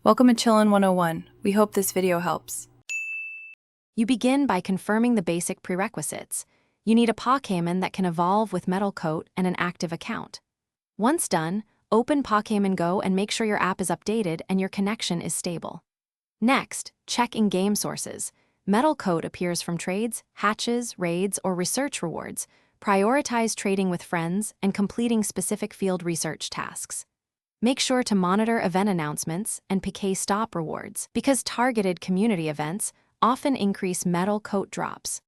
Welcome to Chillin' 101. We hope this video helps. You begin by confirming the basic prerequisites. You need a Pokémon that can evolve with Metal Coat and an active account. Once done, open Pokémon GO and make sure your app is updated and your connection is stable. Next, check in-game sources. Metal Coat appears from trades, hatches, raids, or research rewards. Prioritize trading with friends and completing specific field research tasks. Make sure to monitor event announcements and PK stop rewards, because targeted community events often increase Metal Coat drops.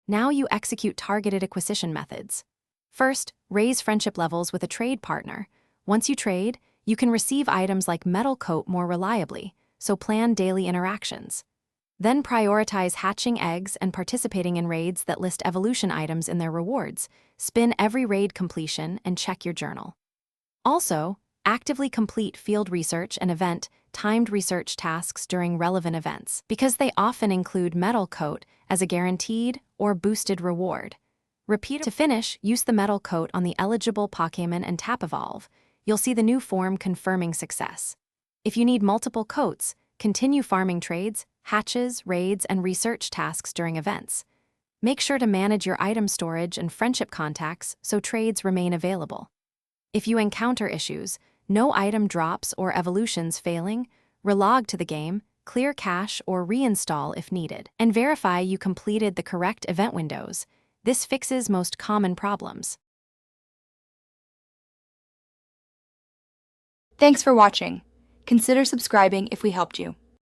Now you execute targeted acquisition methods. First, raise friendship levels with a trade partner. Once you trade, you can receive items like Metal Coat more reliably, so plan daily interactions. Then prioritize hatching eggs and participating in raids that list evolution items in their rewards. Spin every raid completion and check your journal. Also, actively complete field research and event-timed research tasks during relevant events, because they often include Metal Coat as a guaranteed or boosted reward. To finish, use the Metal Coat on the eligible Pokémon and tap Evolve. You'll see the new form confirming success. If you need multiple coats, continue farming trades, hatches, raids, and research tasks during events. Make sure to manage your item storage and friendship contacts so trades remain available. If you encounter issues, no item drops or evolutions failing, relog to the game, clear cache, or reinstall if needed, and verify you completed the correct event windows. This fixes most common problems. Thanks for watching. Consider subscribing if we helped you.